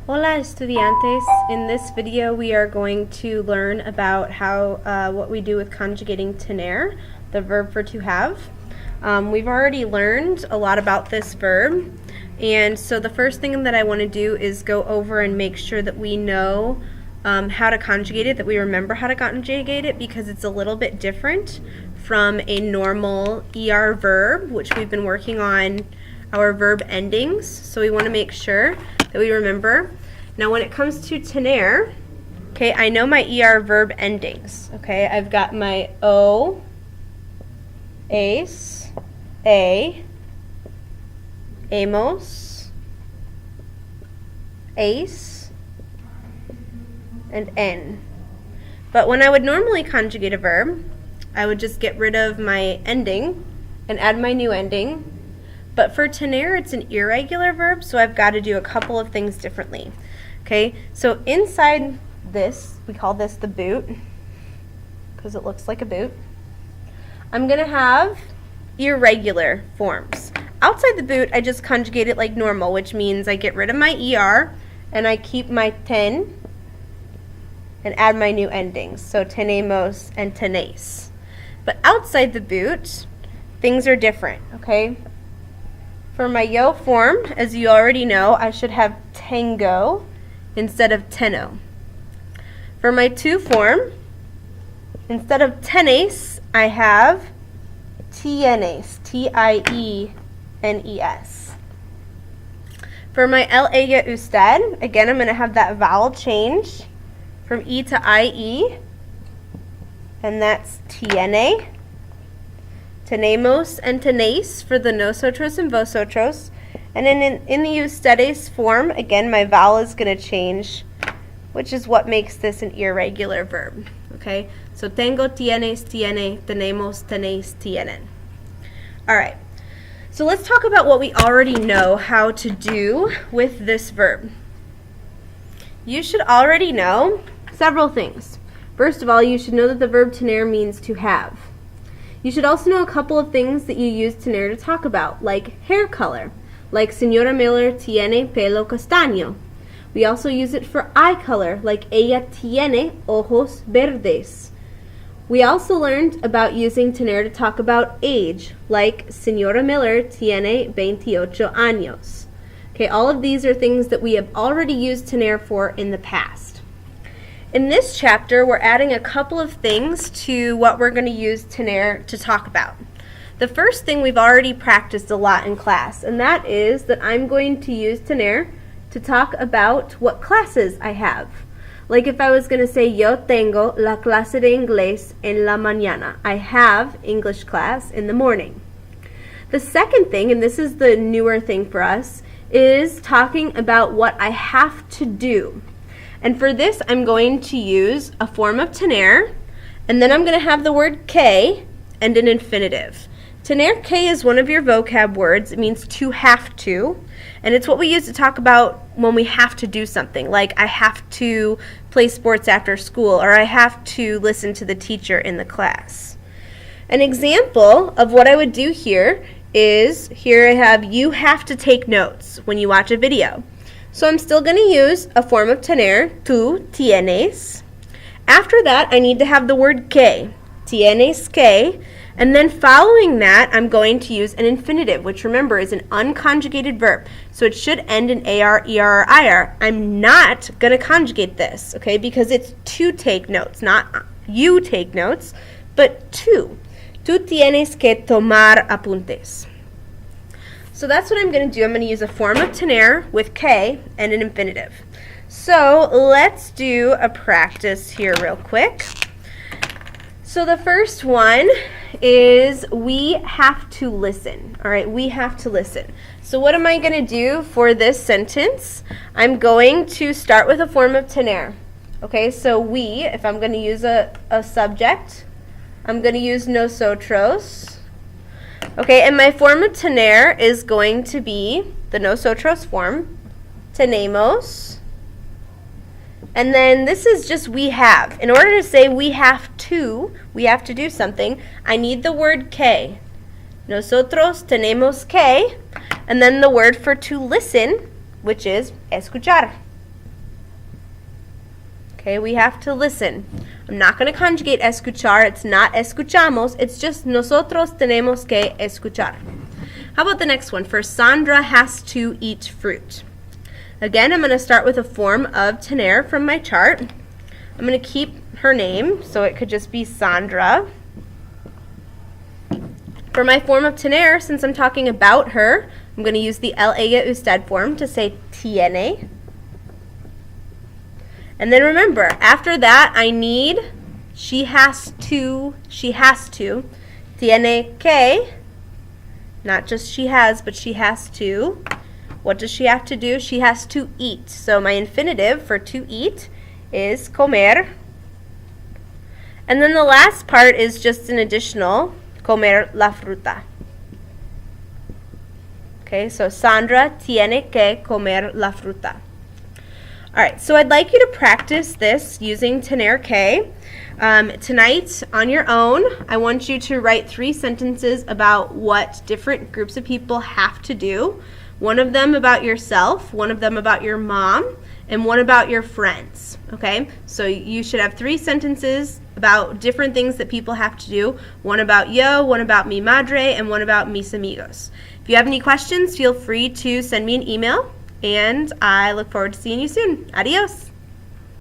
Hola estudiantes. In this video we are going to learn about what we do with conjugating tener, the verb for to have. We've already learned a lot about this verb, and so the first thing that I want to do is go over and make sure that we know how to conjugate it, that we remember how to conjugate it, because it's a little bit different from a normal ER verb, which we've been working on our verb endings, so we want to make sure that we remember. Now when it comes to tener, okay, I know my ER verb endings, okay? I've got my O, ace, a, amos, ace, and n. But when I would normally conjugate a verb, I would just get rid of my ending and add my new ending. But for tener, it's an irregular verb, so I've got to do a couple of things differently. Okay, so inside this, we call this the boot, because it looks like a boot. I'm going to have irregular forms. Outside the boot, I just conjugate it like normal, which means I get rid of my ER, and I keep my ten, and add my new endings, so tenemos and tenéis. But outside the boot, things are different, okay? For my yo form, as you already know, I should have tengo instead of teno. For my to form, instead of tenes, I have tienes, T-I-E-N-E-S. For my el, ella, usted, again, I'm going to have that vowel change from E to I-E, and that's tiene. Tenemos and tenéis for the nosotros and vosotros. And then in the ustedes form, again, my vowel is going to change, which is what makes this an irregular verb. Okay? So tengo, tienes, tiene, tenemos, tenéis, tienen. All right. So let's talk about what we already know how to do with this verb. You should already know several things. First of all, you should know that the verb tener means to have. You should also know a couple of things that you use tener to talk about, like hair color, like Señora Miller tiene pelo castaño. We also use it for eye color, like ella tiene ojos verdes. We also learned about using tener to talk about age, like Señora Miller tiene 28 años. Okay, all of these are things that we have already used tener for in the past. In this chapter, we're adding a couple of things to what we're going to use tener to talk about. The first thing we've already practiced a lot in class, and that is that I'm going to use tener to talk about what classes I have. Like if I was going to say, yo tengo la clase de inglés en la mañana. I have English class in the morning. The second thing, and this is the newer thing for us, is talking about what I have to do. And for this, I'm going to use a form of tener, and then I'm going to have the word que and an infinitive. Tener que is one of your vocab words. It means to have to, and it's what we use to talk about when we have to do something, like I have to play sports after school, or I have to listen to the teacher in the class. An example of what I would do here is, here I have, you have to take notes when you watch a video. So I'm still going to use a form of tener, tú tienes. After that, I need to have the word que, tienes que, and then following that, I'm going to use an infinitive, which remember is an unconjugated verb. So it should end in AR, ER, or IR. I'm not going to conjugate this, okay, because it's to take notes, not you take notes, but to. Tú tienes que tomar apuntes. So that's what I'm going to do. I'm going to use a form of tener with que and an infinitive. So let's do a practice here real quick. So the first one is we have to listen. All right, we have to listen. So what am I going to do for this sentence? I'm going to start with a form of tener. Okay, so we, if I'm going to use a subject, I'm going to use nosotros. Okay, and my form of tener is going to be the nosotros form, tenemos, and then this is just we have. In order to say we have to do something, I need the word que. Nosotros tenemos que, and then the word for to listen, which is escuchar. Okay, we have to listen. I'm not going to conjugate escuchar. It's not escuchamos. It's just nosotros tenemos que escuchar. How about the next one? For Sandra has to eat fruit. Again, I'm going to start with a form of tener from my chart. I'm going to keep her name, so it could just be Sandra. For my form of tener, since I'm talking about her, I'm going to use the el, ella, usted form to say tiene. And then remember, after that, I need she has to, tiene que, not just she has, but she has to. What does she have to do? She has to eat. So my infinitive for to eat is comer. And then the last part is just an additional, comer la fruta. Okay, so Sandra tiene que comer la fruta. All right, so I'd like you to practice this using tener que. Tonight, on your own, I want you to write 3 sentences about what different groups of people have to do. One of them about yourself, one of them about your mom, and one about your friends. Okay, so you should have 3 sentences about different things that people have to do. One about yo, one about mi madre, and one about mis amigos. If you have any questions, feel free to send me an email. And I look forward to seeing you soon. Adios.